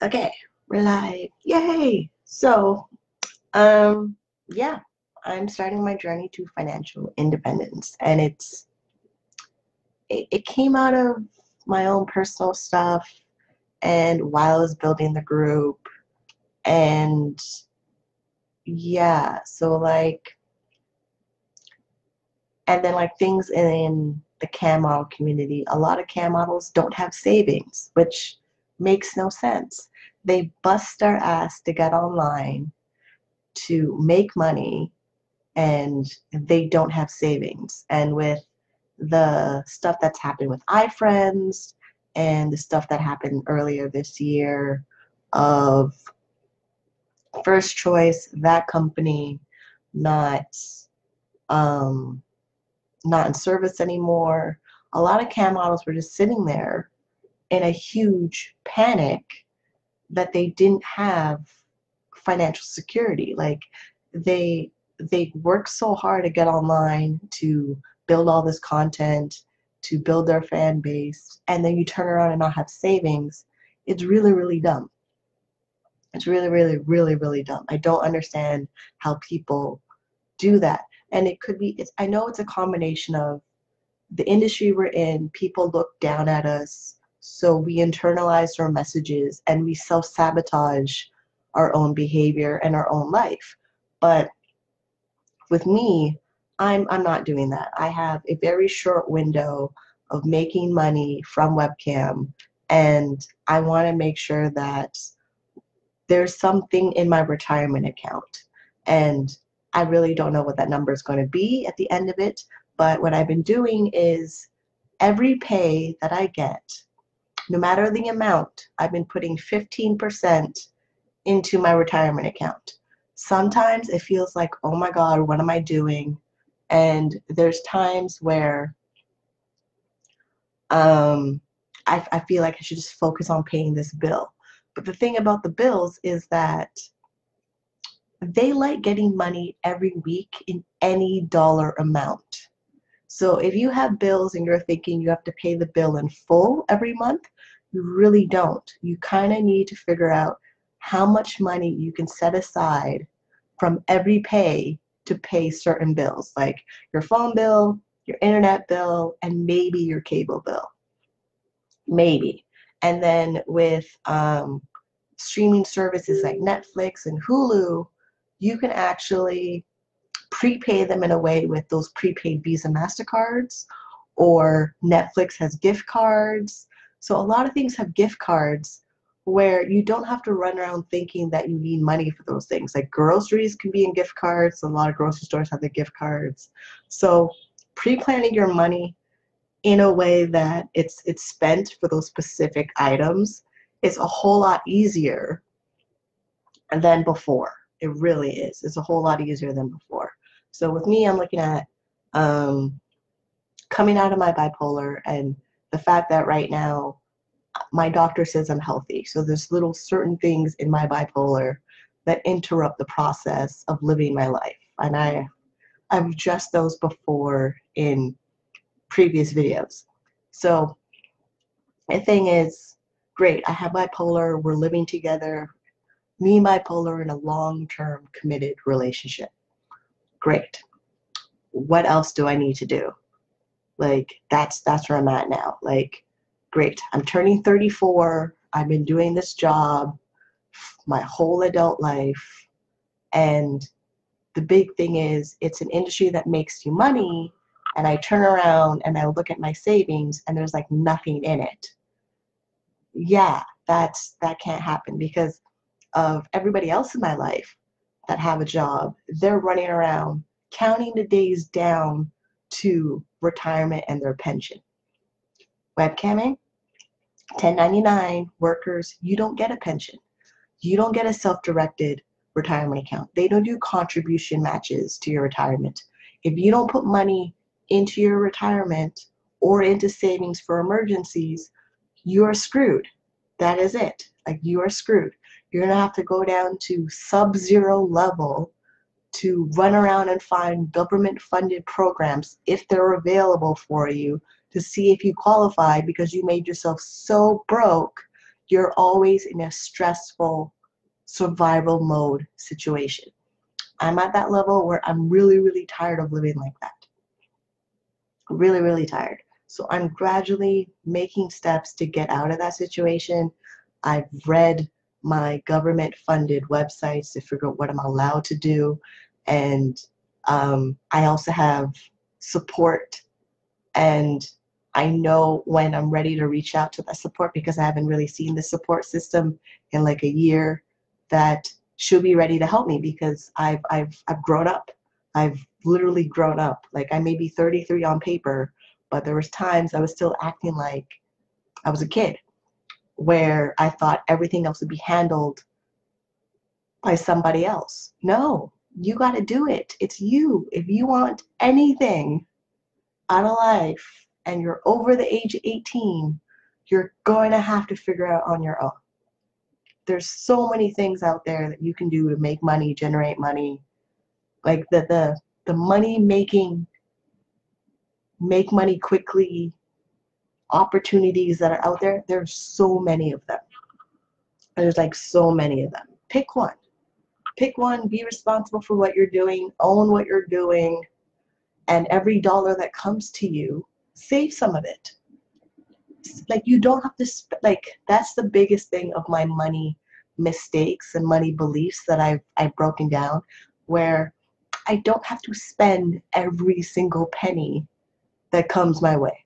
Okay, we're live. Yay! So, um, yeah, I'm starting my journey to financial independence, and it came out of my own personal stuff, and while I was building the group, and yeah, so like, and then like things in the cam model community, a lot of cam models don't have savings, which makes no sense. They bust their ass to get online to make money and they don't have savings. And with the stuff that's happened with iFriends and the stuff that happened earlier this year of First Choice, that company not um, not in service anymore, a lot of cam models were just sitting there in a huge panic that they didn't have financial security. Like they they work so hard to get online, to build all this content, to build their fan base, and then you turn around and not have savings. It's really, really dumb. It's really, really, really, really dumb. I don't understand how people do that. And it could be, I know it's a combination of the industry we're in, people look down at us, so we internalize our messages and we self-sabotage our own behavior and our own life. But with me, I'm not doing that. I have a very short window of making money from webcam, and I want to make sure that there's something in my retirement account. And I really don't know what that number is going to be at the end of it, but what I've been doing is every pay that I get, no matter the amount, I've been putting 15% into my retirement account. Sometimes it feels like, oh my God, what am I doing? And there's times where um, I feel like I should just focus on paying this bill. But the thing about the bills is that they like getting money every week in any dollar amount. So if you have bills and you're thinking you have to pay the bill in full every month, you really don't. You kind of need to figure out how much money you can set aside from every pay to pay certain bills, like your phone bill, your internet bill, and maybe your cable bill. Maybe. And then with streaming services like Netflix and Hulu, you can actually prepay them in a way with those prepaid Visa MasterCards, or Netflix has gift cards. So a lot of things have gift cards where you don't have to run around thinking that you need money for those things. Like groceries can be in gift cards. A lot of grocery stores have the gift cards. So pre-planning your money in a way that it's spent for those specific items is a whole lot easier than before. It really is. It's a whole lot easier than before. So with me, I'm looking at coming out of my bipolar and the fact that right now my doctor says I'm healthy. So there's little certain things in my bipolar that interrupt the process of living my life. And I've addressed those before in previous videos. So the thing is, great, I have bipolar, we're living together, me and bipolar in a long-term committed relationship. Great. What else do I need to do? Like that's where I'm at now. Like, great. I'm turning 34. I've been doing this job my whole adult life. And the big thing is it's an industry that makes you money, and I turn around and I look at my savings and there's like nothing in it. Yeah, that can't happen because of everybody else in my life that have a job. They're running around counting the days down to retirement and their pension. Webcamming, 1099 workers, you don't get a pension. You don't get a self-directed retirement account. They don't do contribution matches to your retirement. If you don't put money into your retirement or into savings for emergencies, you are screwed. That is it. Like, you are screwed. You're going to have to go down to sub-zero level to run around and find government-funded programs, if they're available for you, to see if you qualify, because you made yourself so broke you're always in a stressful survival mode situation. I'm at that level where I'm really, really tired of living like that. Really, really tired. So I'm gradually making steps to get out of that situation. I've read my government funded websites to figure out what I'm allowed to do. And I also have support, and I know when I'm ready to reach out to that support, because I haven't really seen the support system in like a year that should be ready to help me, because I've grown up. I've literally grown up. Like, I may be 33 on paper, but there was times I was still acting like I was a kid, where I thought everything else would be handled by somebody else. No, you got to do it. It's you. If you want anything out of life and you're over the age of 18, you're going to have to figure out on your own. There's so many things out there that you can do to make money, generate money. Like the money making, make money quickly opportunities that are out there. There's so many of them. There's like so many of them. Pick one. Pick one, be responsible for what you're doing, own what you're doing, and every dollar that comes to you, save some of it. Like, you don't have to like, that's the biggest thing of my money mistakes and money beliefs that I've broken down, where I don't have to spend every single penny that comes my way.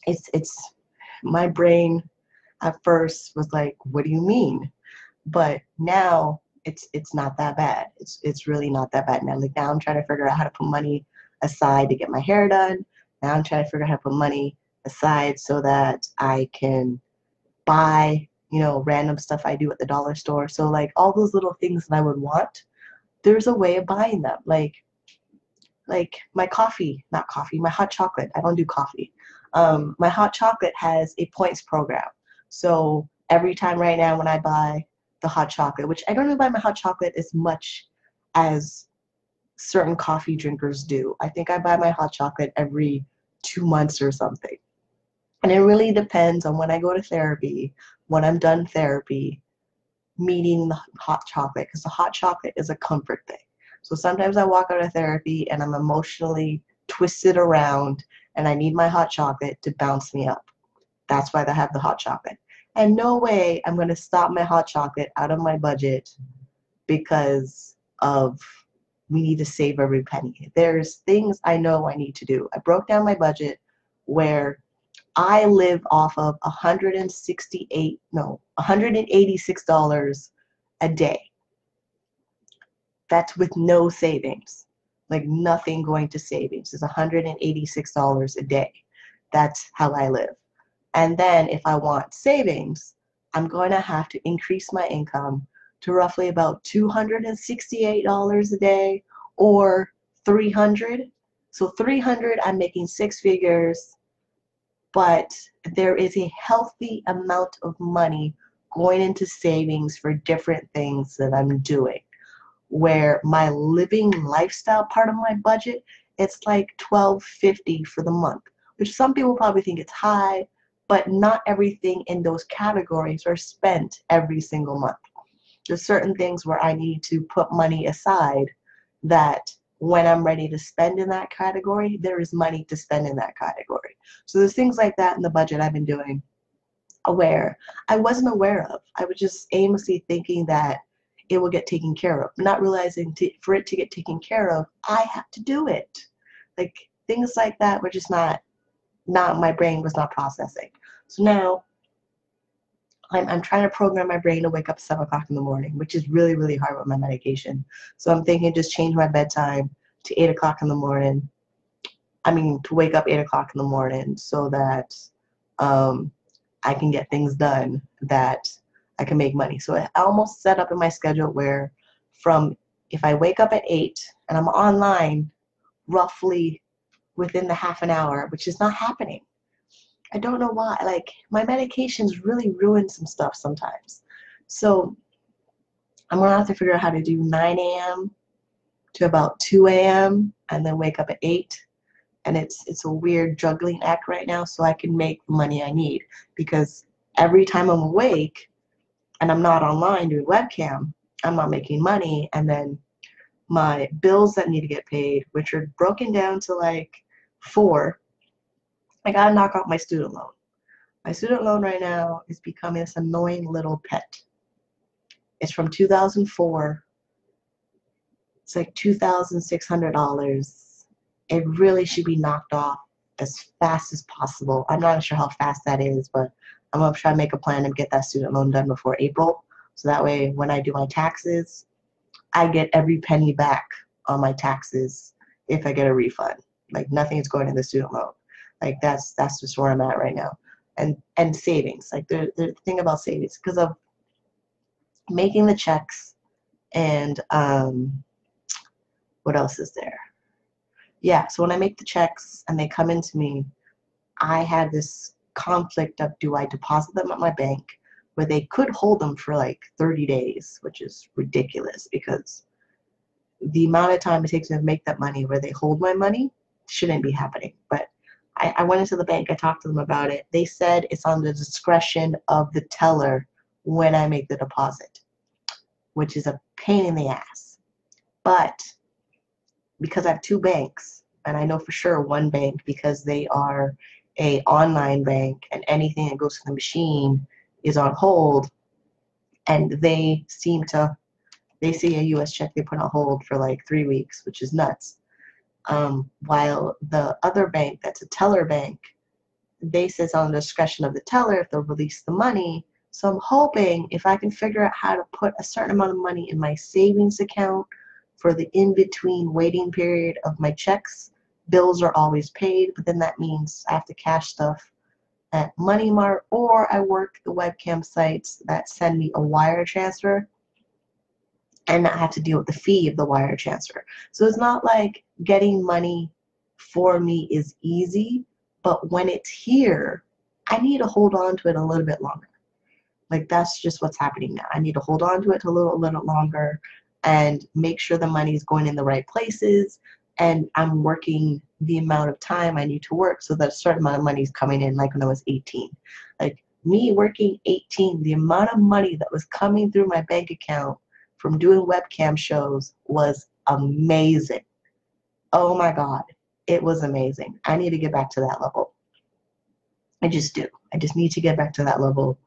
It's my brain at first was like, what do you mean? But now it's not that bad. It's really not that bad now. Like, now I'm trying to figure out how to put money aside to get my hair done. Now I'm trying to figure out how to put money aside so that I can buy, random stuff I do at the dollar store. So like, all those little things that I would want, there's a way of buying them. Like my coffee, not coffee, my hot chocolate. I don't do coffee. My hot chocolate has a points program. So every time right now when I buy the hot chocolate, which I don't really buy my hot chocolate as much as certain coffee drinkers do. I think I buy my hot chocolate every 2 months or something. And it really depends on when I go to therapy, when I'm done therapy, meeting the hot chocolate, because the hot chocolate is a comfort thing. So sometimes I walk out of therapy and I'm emotionally twisted around and I need my hot chocolate to bounce me up. That's why they have the hot chocolate. And no way I'm going to stop my hot chocolate out of my budget because of we need to save every penny. There's things I know I need to do. I broke down my budget where I live off of $186 a day. That's with no savings. Like, nothing going to savings. It's $186 a day. That's how I live. And then if I want savings, I'm going to have to increase my income to roughly about $268 a day, or $300. So $300, I'm making six figures, but there is a healthy amount of money going into savings for different things that I'm doing. Where my living lifestyle part of my budget, it's like $12.50 for the month, which some people probably think it's high, but not everything in those categories are spent every single month. There's certain things where I need to put money aside that when I'm ready to spend in that category, there is money to spend in that category. So there's things like that in the budget I've been doing aware. I wasn't aware of. I was just aimlessly thinking that it will get taken care of, not realizing for it to get taken care of, I have to do it. Like, things like that were just not my brain was not processing. So now I'm trying to program my brain to wake up at 7 o'clock in the morning, which is really, really hard with my medication. So I'm thinking just change my bedtime to 8 o'clock in the morning. To wake up 8 o'clock in the morning so that I can get things done, that I can make money. So I almost set up in my schedule where if I wake up at 8 and I'm online roughly within the half an hour, which is not happening. I don't know why. Like, my medications really ruin some stuff sometimes. So I'm going to have to figure out how to do 9 a.m. to about 2 a.m. and then wake up at 8. And it's a weird juggling act right now, so I can make the money I need. Because every time I'm awake and I'm not online doing webcam, I'm not making money. And then my bills that need to get paid, which are broken down to like four, I gotta knock out my student loan. My student loan right now is becoming this annoying little pet. It's from 2004. It's like $2,600. It really should be knocked off as fast as possible. I'm not sure how fast that is, but I'm going to try to make a plan and get that student loan done before April. So that way, when I do my taxes, I get every penny back on my taxes if I get a refund. Like nothing is going to the student loan. Like that's just where I'm at right now. And savings. Like the thing about savings, because of making the checks and what else is there? Yeah, so when I make the checks and they come into me, I have this conflict of, do I deposit them at my bank where they could hold them for like 30 days, which is ridiculous because the amount of time it takes me to make that money where they hold my money shouldn't be happening. But I went into the bank, I talked to them about it. They said it's on the discretion of the teller when I make the deposit, which is a pain in the ass. But because I have two banks, and I know for sure one bank because they are a online bank and anything that goes to the machine is on hold, and they see a US check they put on hold for like 3 weeks, which is nuts. While the other bank, that's a teller bank, they say it's on the discretion of the teller if they'll release the money. So I'm hoping if I can figure out how to put a certain amount of money in my savings account for the in-between waiting period of my checks, bills are always paid, but then that means I have to cash stuff at Money Mart, or I work the webcam sites that send me a wire transfer and not have to deal with the fee of the wire transfer. So it's not like getting money for me is easy, but when it's here, I need to hold on to it a little bit longer. Like that's just what's happening now. I need to hold on to it a little longer and make sure the money is going in the right places, and I'm working the amount of time I need to work so that a certain amount of money is coming in, like when I was 18. Like me working 18, the amount of money that was coming through my bank account from doing webcam shows was amazing. Oh my God, it was amazing. I need to get back to that level. I just do. I just need to get back to that level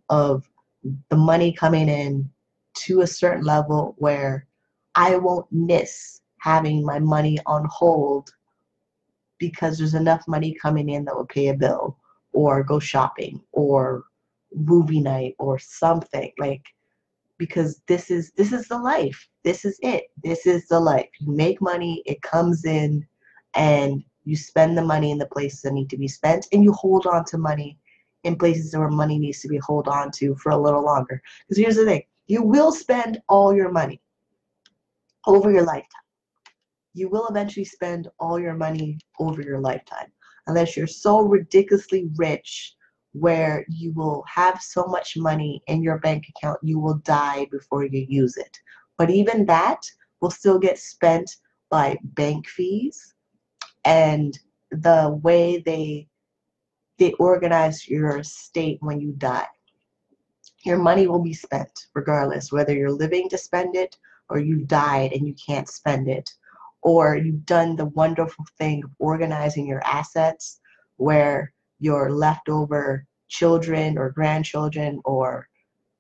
of the money coming in to a certain level where I won't miss having my money on hold because there's enough money coming in that will pay a bill or go shopping or movie night or something. Like, because this is the life. This is it. This is the life. You make money, it comes in, and you spend the money in the places that need to be spent, and you hold on to money in places where money needs to be held on to for a little longer. Because here's the thing, you will spend all your money over your lifetime. You will eventually spend all your money over your lifetime, unless you're so ridiculously rich where you will have so much money in your bank account you will die before you use it. But even that will still get spent by bank fees and the way they organize your estate when you die. Your money will be spent regardless, whether you're living to spend it or you died and you can't spend it, or you've done the wonderful thing of organizing your assets where your leftover children or grandchildren or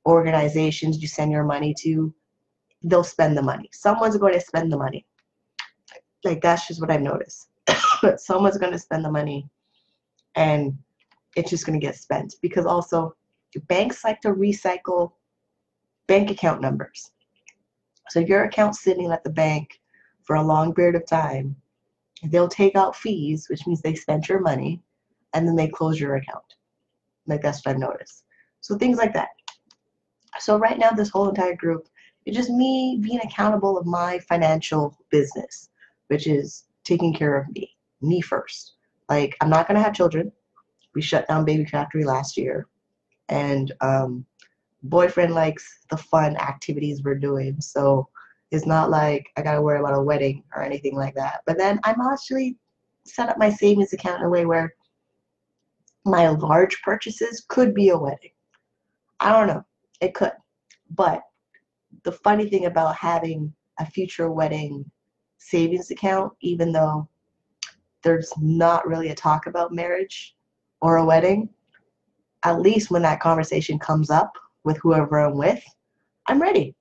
organizations you send your money to, they'll spend the money. Someone's going to spend the money. Like, that's just what I've noticed. Someone's going to spend the money and it's just going to get spent, because also banks like to recycle bank account numbers. So if your account's sitting at the bank for a long period of time, they'll take out fees, which means they spent your money, and then they close your account. Like, that's what I've noticed. So things like that. So right now, this whole entire group is just me being accountable of my financial business, which is taking care of me first. Like, I'm not going to have children. We shut down Baby Factory last year, and boyfriend likes the fun activities we're doing, so it's not like I gotta worry about a wedding or anything like that. But then I'm actually set up my savings account in a way where my large purchases could be a wedding. I don't know. It could. But the funny thing about having a future wedding savings account, even though there's not really a talk about marriage or a wedding, at least when that conversation comes up with whoever I'm with, I'm ready.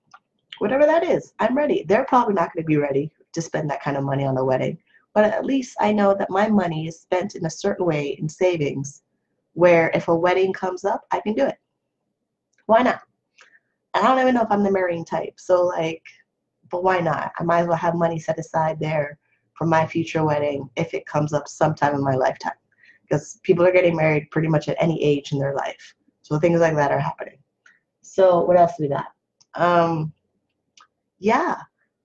Whatever that is, I'm ready. They're probably not going to be ready to spend that kind of money on a wedding, but at least I know that my money is spent in a certain way in savings where if a wedding comes up, I can do it. Why not? And I don't even know if I'm the marrying type. So like, but why not? I might as well have money set aside there for my future wedding if it comes up sometime in my lifetime. Because people are getting married pretty much at any age in their life. So things like that are happening. So what else do we got? Um, yeah,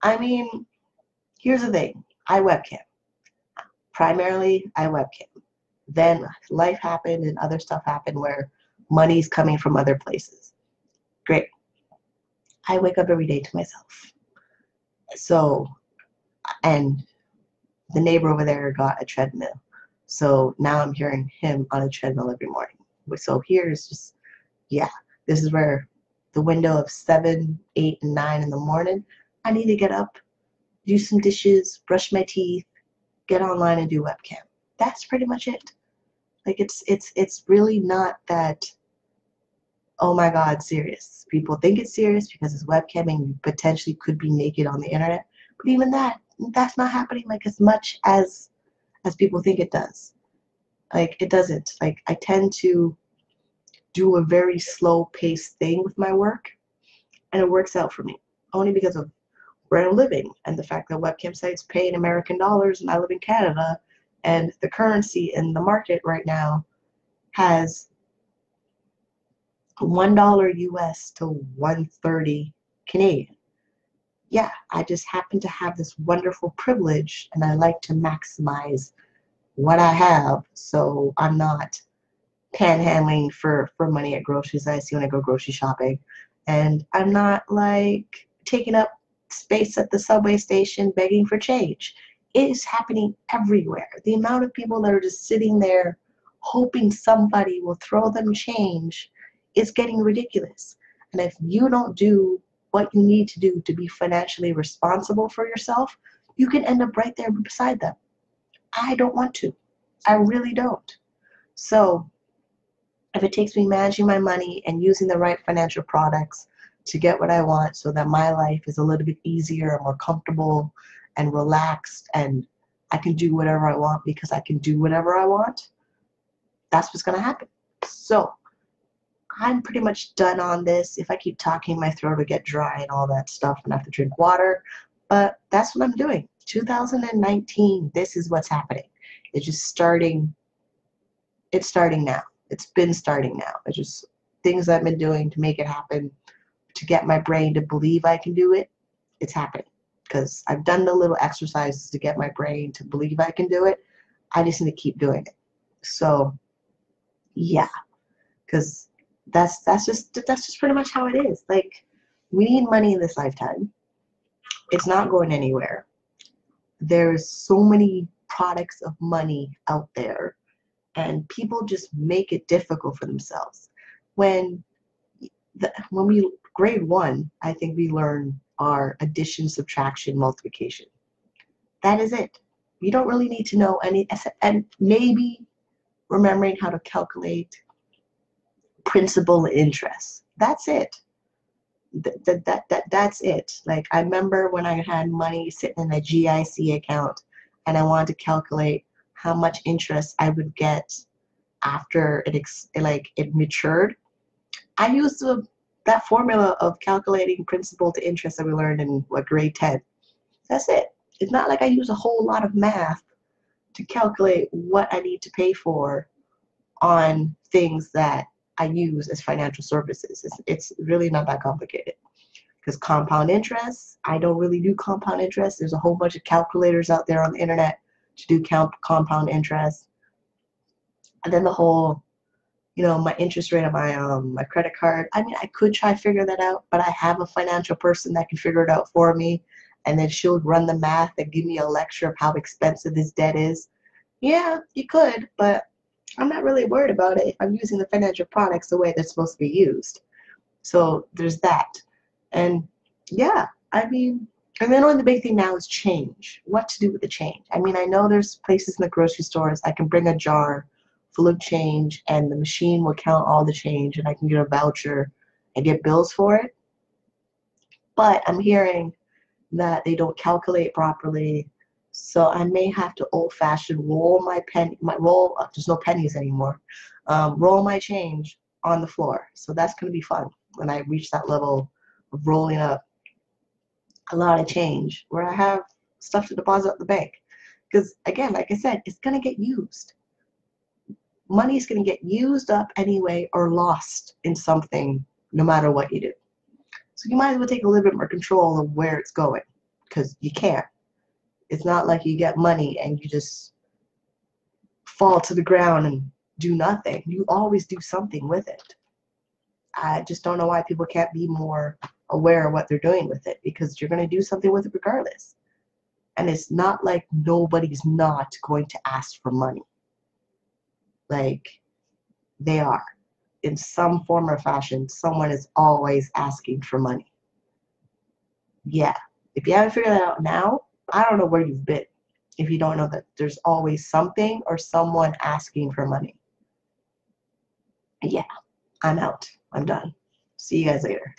I mean, here's the thing. I webcam. Primarily, I webcam. Then life happened and other stuff happened where money's coming from other places. Great. I wake up every day to myself. So, and the neighbor over there got a treadmill. So now I'm hearing him on a treadmill every morning. So here's just, yeah, this is where the window of 7, 8, and 9 in the morning, I need to get up, do some dishes, brush my teeth, get online and do webcam. That's pretty much it. Like it's really not that, oh my God, serious. People think it's serious because it's webcamming. You potentially could be naked on the internet. But even that's not happening like as much as people think it does. Like it doesn't. Like I tend to do a very slow paced thing with my work and it works out for me. Only because of where I'm living and the fact that webcam sites pay in American dollars and I live in Canada and the currency in the market right now has $1 US to 130 Canadian. Yeah, I just happen to have this wonderful privilege and I like to maximize what I have so I'm not panhandling for money at groceries I see when I go grocery shopping. And I'm not like taking up space at the subway station begging for change. It is happening everywhere. The amount of people that are just sitting there hoping somebody will throw them change is getting ridiculous. And if you don't do what you need to do to be financially responsible for yourself, you can end up right there beside them. I don't want to. I really don't. So if it takes me managing my money and using the right financial products to get what I want so that my life is a little bit easier and more comfortable and relaxed and I can do whatever I want because I can do whatever I want, that's what's going to happen. So I'm pretty much done on this. If I keep talking, my throat will get dry and all that stuff and I have to drink water. But that's what I'm doing. 2019, this is what's happening. It's just starting. It's starting now. It's been starting now. It's just things I've been doing to make it happen, to get my brain to believe I can do it. It's happening because I've done the little exercises to get my brain to believe I can do it. I just need to keep doing it. So yeah, because that's just pretty much how it is. Like we need money in this lifetime. It's not going anywhere. There's so many products of money out there and people just make it difficult for themselves. When we grade 1, I think we learn our addition, subtraction, multiplication. That is it. You don't really need to know any, and maybe remembering how to calculate principal and interest. That's it. That's it. Like I remember when I had money sitting in a GIC account and I wanted to calculate how much interest I would get after it matured. I used that formula of calculating principal to interest that we learned in grade 10. That's it. It's not like I use a whole lot of math to calculate what I need to pay for on things that I use as financial services. It's really not that complicated. Because compound interest, I don't really do compound interest. There's a whole bunch of calculators out there on the internet to do compound interest. And then the whole, my interest rate on my credit card. I mean, I could try to figure that out, but I have a financial person that can figure it out for me. And then she'll run the math and give me a lecture of how expensive this debt is. Yeah, you could, but I'm not really worried about it. I'm using the financial products the way they're supposed to be used. So there's that. And yeah, I mean, and then only the big thing now is change. What to do with the change? I mean, I know there's places in the grocery stores I can bring a jar full of change and the machine will count all the change and I can get a voucher and get bills for it. But I'm hearing that they don't calculate properly. So I may have to old-fashioned roll my pen, my roll. There's no pennies anymore. Roll my change on the floor. So that's going to be fun when I reach that level of rolling up a lot of change where I have stuff to deposit at the bank. Because again, like I said, it's going to get used. Money is going to get used up anyway or lost in something no matter what you do. So you might as well take a little bit more control of where it's going because you can't. It's not like you get money and you just fall to the ground and do nothing. You always do something with it. I just don't know why people can't be more aware of what they're doing with it because you're going to do something with it regardless. And it's not like nobody's not going to ask for money. Like, they are. In some form or fashion, someone is always asking for money. Yeah. If you haven't figured that out now, I don't know where you've been. If you don't know that there's always something or someone asking for money. Yeah, I'm out. I'm done. See you guys later.